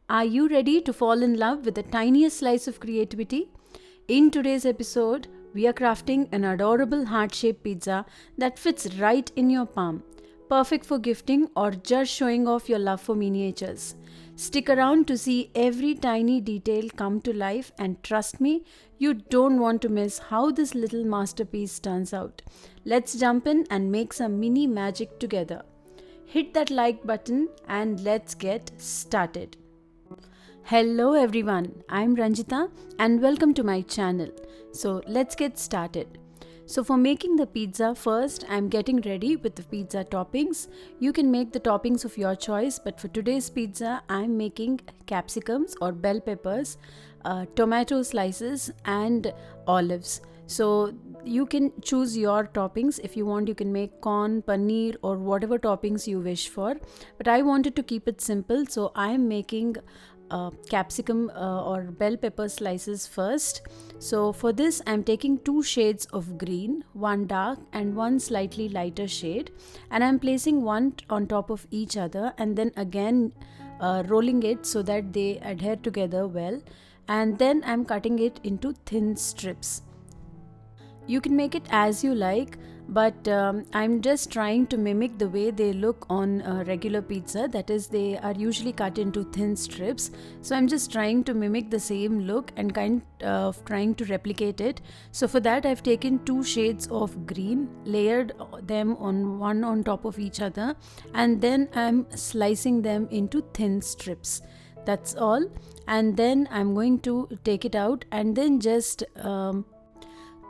Are you ready to fall in love with the tiniest slice of creativity? In today's episode, we are crafting an adorable heart shaped pizza that fits right in your palm, perfect for gifting or just showing off your love for miniatures. Stick around to see every tiny detail come to life, and trust me, you don't want to miss how this little masterpiece turns out. Let's jump in and make some mini magic together. Hit that like button and let's get started. Hello everyone, I'm Ranjita and welcome to my channel. So let's get started. So for making the pizza, first I'm getting ready with the pizza toppings. You can make the toppings of your choice, but for today's pizza I'm making capsicums or bell peppers, tomato slices and olives. So you can choose your toppings. If you want, you can make corn, paneer or whatever toppings you wish for, but I wanted to keep it simple, so I'm making capsicum or bell pepper slices first. So for this I'm taking two shades of green, one dark and one slightly lighter shade, and I'm placing one on top of each other and then again rolling it so that they adhere together well, and then I'm cutting it into thin strips. You can make it as you like, but I'm just trying to mimic the way they look on a regular pizza. That is, they are usually cut into thin strips. So I'm just trying to mimic the same look and kind of trying to replicate it. So for that, I've taken two shades of green, layered them on one on top of each other, and then I'm slicing them into thin strips. That's all. And then I'm going to take it out and then just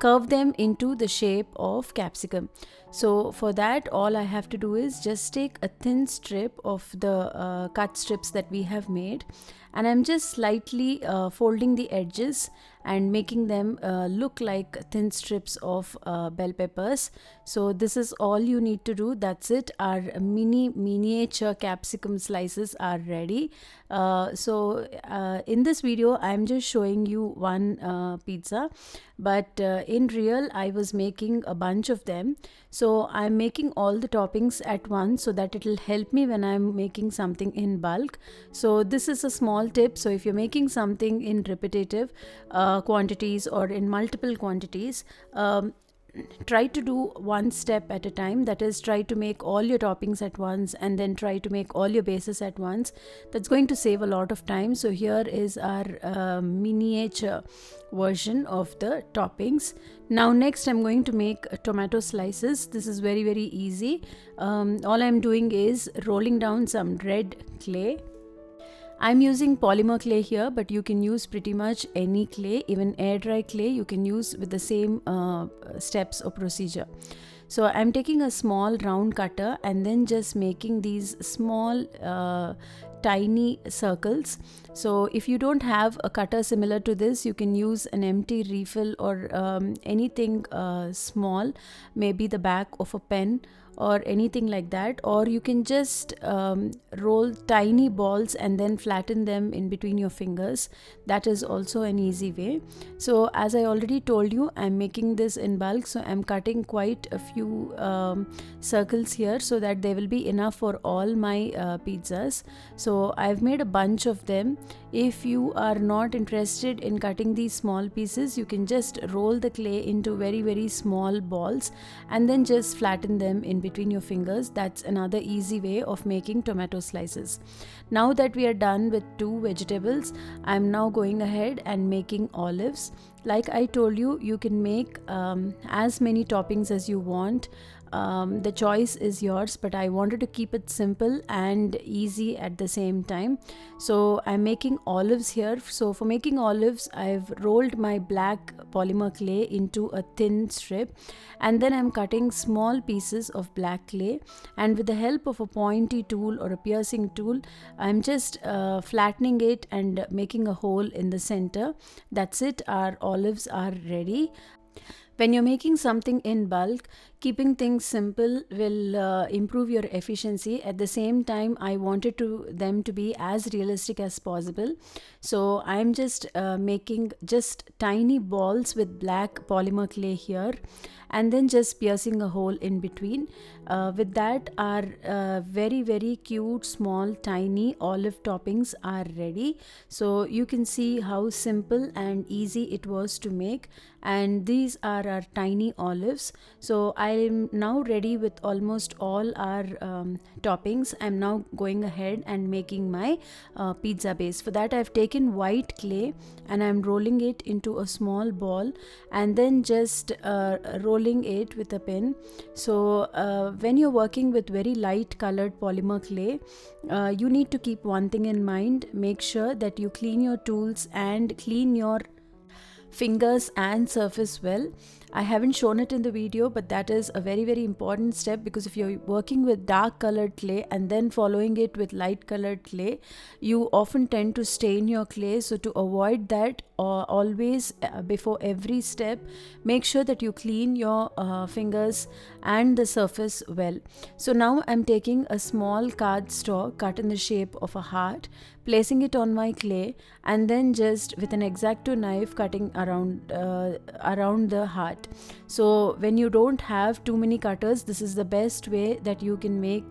curve them into the shape of capsicum. So for that, all I have to do is just take a thin strip of the cut strips that we have made, and I'm just slightly folding the edges and making them look like thin strips of bell peppers. So this is all you need to do. That's it. Our miniature capsicum slices are ready. In this video I'm just showing you one pizza, but in real I was making a bunch of them. So I'm making all the toppings at once so that it will help me when I'm making something in bulk. So this is a small tip. So if you're making something in repetitive quantities or in multiple quantities, try to do one step at a time. That is, try to make all your toppings at once and then try to make all your bases at once. That's going to save a lot of time. So here is our miniature version of the toppings. Now next I'm going to make tomato slices. This is very easy. All I'm doing is rolling down some red clay. I'm using polymer clay here, but you can use pretty much any clay, even air dry clay you can use with the same steps or procedure. So I'm taking a small round cutter and then just making these small tiny circles. So if you don't have a cutter similar to this, you can use an empty refill or anything small, maybe the back of a pen or anything like that, or you can just roll tiny balls and then flatten them in between your fingers. That is also an easy way. So as I already told you, I'm making this in bulk, so I'm cutting quite a few circles here so that there will be enough for all my pizzas. So I've made a bunch of them. If you are not interested in cutting these small pieces, you can just roll the clay into very small balls and then just flatten them in between your fingers. That's another easy way of making tomato slices. Now that we are done with two vegetables, I'm now going ahead and making olives. Like I told you, you can make as many toppings as you want. The choice is yours, but I wanted to keep it simple and easy at the same time. So I'm making olives here. So for making olives, I've rolled my black polymer clay into a thin strip, and then I'm cutting small pieces of black clay, and with the help of a pointy tool or a piercing tool, I'm just flattening it and making a hole in the center. That's it. Our olives are ready. When you're making something in bulk, Keeping things simple will improve your efficiency. At the same time, I wanted them to be as realistic as possible. So I'm just making just tiny balls with black polymer clay here, and then just piercing a hole in between. With that, our very very cute small tiny olive toppings are ready. So you can see how simple and easy it was to make, and these are our tiny olives. So I'm now ready with almost all our toppings. I'm now going ahead and making my pizza base. For that, I've taken white clay and I'm rolling it into a small ball, and then just rolling it with a pin. So when you're working with very light colored polymer clay, you need to keep one thing in mind. Make sure that you clean your tools and clean your fingers and surface well. I haven't shown it in the video, but that is a very very important step, because if you're working with dark colored clay and then following it with light colored clay, you often tend to stain your clay. So to avoid that, always before every step, make sure that you clean your fingers and the surface well. So now I'm taking a small cardstock cut in the shape of a heart, placing it on my clay, and then just with an X-Acto knife cutting around the heart. So when you don't have too many cutters, this is the best way that you can make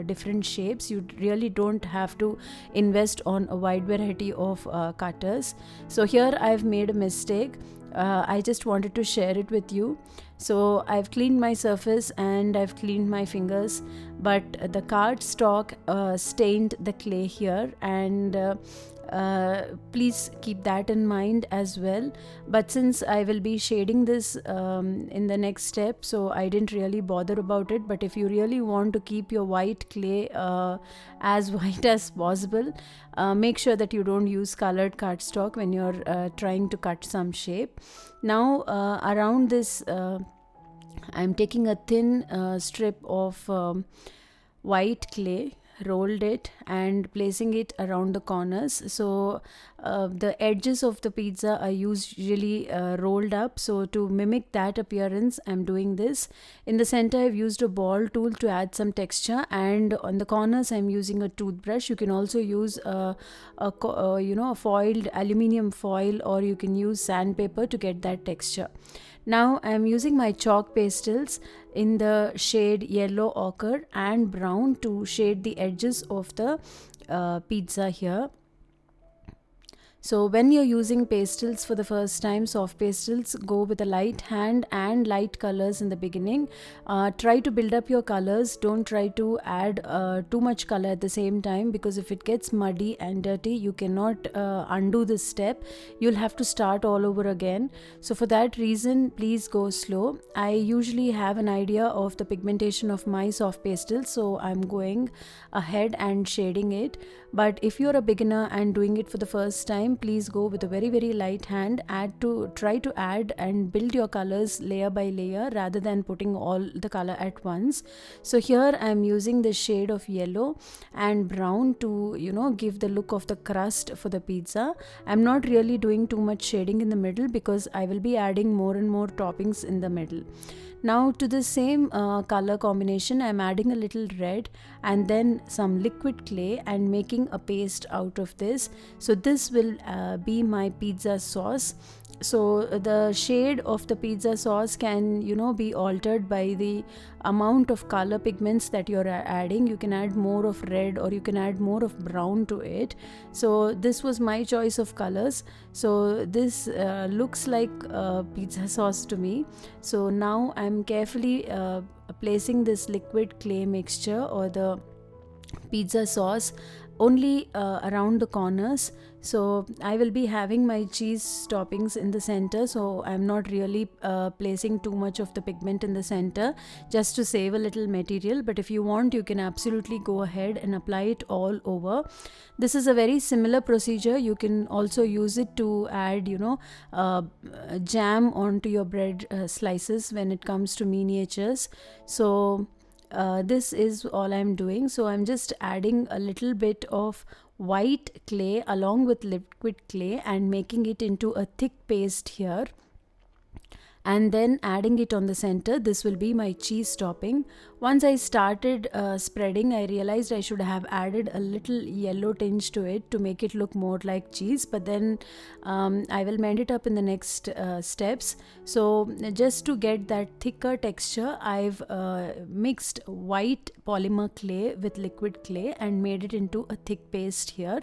different shapes. You really don't have to invest on a wide variety of cutters. So here I've made a mistake. I just wanted to share it with you. So I've cleaned my surface and I've cleaned my fingers, but the cardstock stained the clay here, and please keep that in mind as well. But since I will be shading this in the next step, so I didn't really bother about it. But if you really want to keep your white clay as white as possible, make sure that you don't use colored cardstock when you're trying to cut some shape. Now around this, I'm taking a thin strip of white clay, rolled it and placing it around the corners. So the edges of the pizza are usually rolled up, so to mimic that appearance I'm doing this. In the center I've used a ball tool to add some texture, and on the corners I'm using a toothbrush. You can also use a foiled aluminium foil, or you can use sandpaper to get that texture. Now I'm using my chalk pastels in the shade yellow ochre and brown to shade the edges of the pizza here. So when you're using pastels for the first time, soft pastels, go with a light hand and light colors in the beginning. Try to build up your colors. Don't try to add too much color at the same time, because if it gets muddy and dirty, you cannot undo this step. You'll have to start all over again. So for that reason, please go slow. I usually have an idea of the pigmentation of my soft pastels, so I'm going ahead and shading it. But if you're a beginner and doing it for the first time, please go with a very very light hand. Try to add and build your colors layer by layer rather than putting all the color at once. So here I'm using the shade of yellow and brown to give the look of the crust for the pizza. I'm not really doing too much shading in the middle, because I will be adding more and more toppings in the middle. Now to the same color combination, I'm adding a little red and then some liquid clay and making a paste out of this. So this will be my pizza sauce. So the shade of the pizza sauce can be altered by the amount of color pigments that you're adding. You can add more of red or you can add more of brown to it. So this was my choice of colors. So this looks like pizza sauce to me. So now I'm carefully placing this liquid clay mixture or the pizza sauce only around the corners. So I will be having my cheese toppings in the center, so I'm not really placing too much of the pigment in the center, just to save a little material. But if you want, you can absolutely go ahead and apply it all over. This is a very similar procedure. You can also use it to add jam onto your bread slices when it comes to miniatures. So this is all I'm doing. So I'm just adding a little bit of white clay along with liquid clay and making it into a thick paste here. and then adding it on the center. This will be my cheese topping. Once I started spreading, I realized I should have added a little yellow tinge to it to make it look more like cheese, but then I will mend it up in the next steps. So just to get that thicker texture, I've mixed white polymer clay with liquid clay and made it into a thick paste here.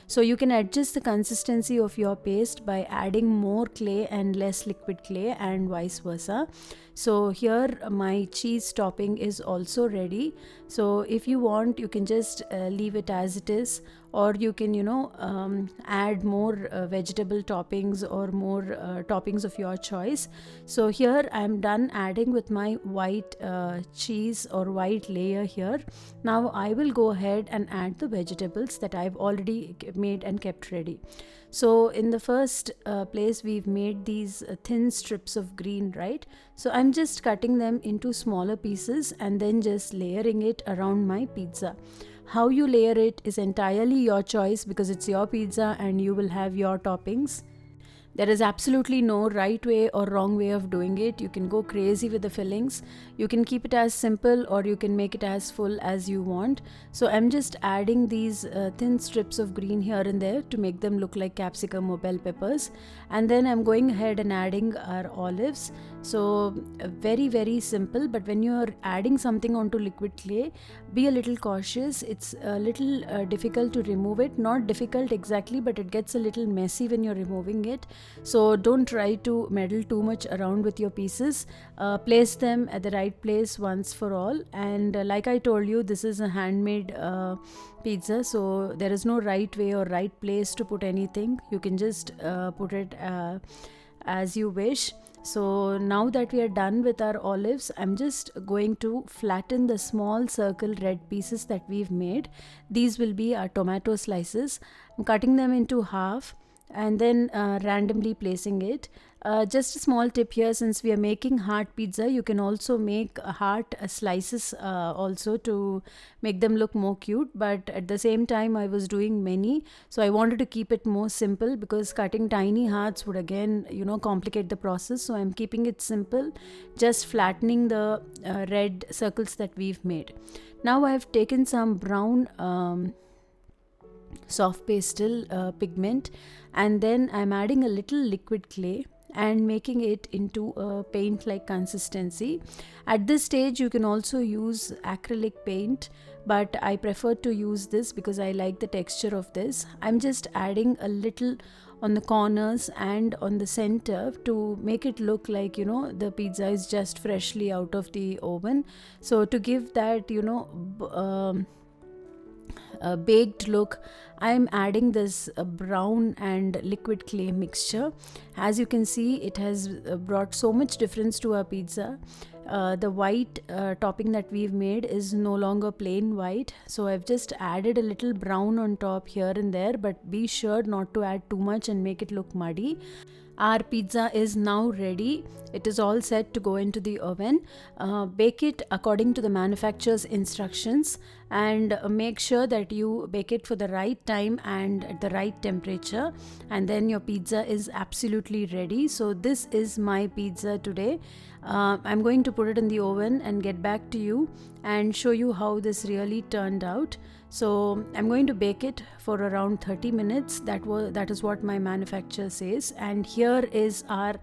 So you can adjust the consistency of your paste by adding more clay and less liquid clay, and vice versa. So here my cheese topping is also ready. So if you want, you can just leave it as it is, or you can add more vegetable toppings or more toppings of your choice. So here I'm done adding with my white cheese or white layer here. Now I will go ahead and add the vegetables that I've already made and kept ready. So in the first place, we've made these thin strips of green, right? So I'm just cutting them into smaller pieces and then just layering it around my pizza. How you layer it is entirely your choice because it's your pizza and you will have your toppings. There is absolutely no right way or wrong way of doing it. You can go crazy with the fillings. You can keep it as simple or you can make it as full as you want. So I'm just adding these thin strips of green here and there to make them look like capsicum or bell peppers. And then I'm going ahead and adding our olives. So very, very simple, but when you're adding something onto liquid clay, be a little cautious. It's a little difficult to remove it. Not difficult exactly, but it gets a little messy when you're removing it. So don't try to meddle too much around with your pieces. Place them at the right place once for all. And like I told you, this is a handmade pizza, so there is no right way or right place to put anything. You can just put it as you wish. So now that we are done with our olives, I'm just going to flatten the small circle red pieces that we've made. These will be our tomato slices. I'm cutting them into half and then randomly placing it. Just a small tip here, since we are making heart pizza, you can also make heart slices also to make them look more cute, but at the same time I was doing many, so I wanted to keep it more simple because cutting tiny hearts would again complicate the process. So I'm keeping it simple, just flattening the red circles that we've made. Now I've taken some brown soft pastel pigment, and then I'm adding a little liquid clay and making it into a paint like consistency. At this stage you can also use acrylic paint, but I prefer to use this because I like the texture of this. I'm just adding a little on the corners and on the center to make it look like the pizza is just freshly out of the oven. So to give that baked look, I am adding this brown and liquid clay mixture. As you can see, it has brought so much difference to our pizza. The white topping that we've made is no longer plain white, so I've just added a little brown on top here and there, but be sure not to add too much and make it look muddy. Our pizza is now ready. It is all set to go into the oven. Bake it according to the manufacturer's instructions, and make sure that you bake it for the right time and at the right temperature, and then your pizza is absolutely ready. So this is my pizza today. I'm going to put it in the oven and get back to you and show you how this really turned out. So I'm going to bake it for around 30 minutes. That is what my manufacturer says. And here is our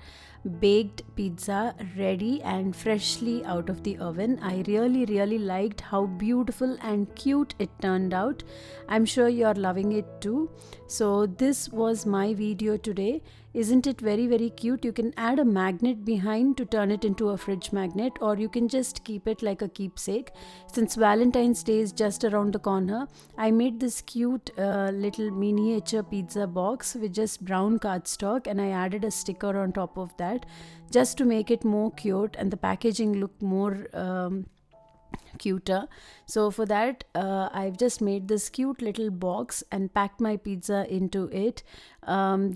baked pizza ready and freshly out of the oven. I really liked how beautiful and cute it turned out. I'm sure you're loving it too. So this was my video today. Isn't it very cute? You can add a magnet behind to turn it into a fridge magnet, or you can just keep it like a keepsake. Since Valentine's Day is just around the corner, I made this cute little miniature pizza box with just brown cardstock, and I added a sticker on top of that just to make it more cute and the packaging look more cuter. So for that I've just made this cute little box and packed my pizza into it.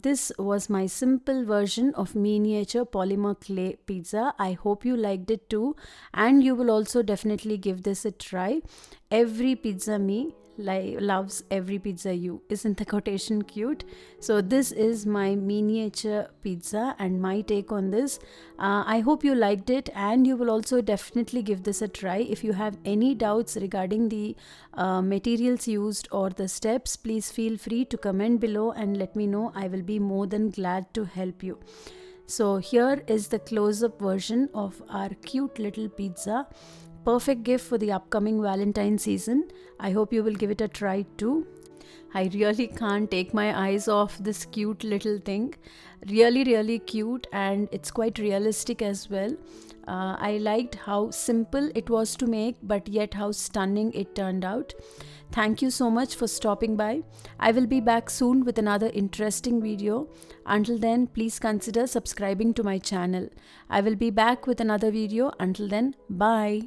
This was my simple version of miniature polymer clay pizza. I hope you liked it too, and you will also definitely give this a try. Every pizza me loves every pizza you. Isn't the quotation cute? So this is my miniature pizza and my take on this. I hope you liked it, and you will also definitely give this a try. If you have any doubts regarding the materials used or the steps, please feel free to comment below and let me know. I will be more than glad to help you. So here is the close-up version of our cute little pizza. Perfect gift for the upcoming Valentine season. I hope you will give it a try too. I really can't take my eyes off this cute little thing. Really cute, and it's quite realistic as well. I liked how simple it was to make, but yet how stunning it turned out. Thank you so much for stopping by. I will be back soon with another interesting video. Until then, please consider subscribing to my channel. I will be back with another video. Until then, bye.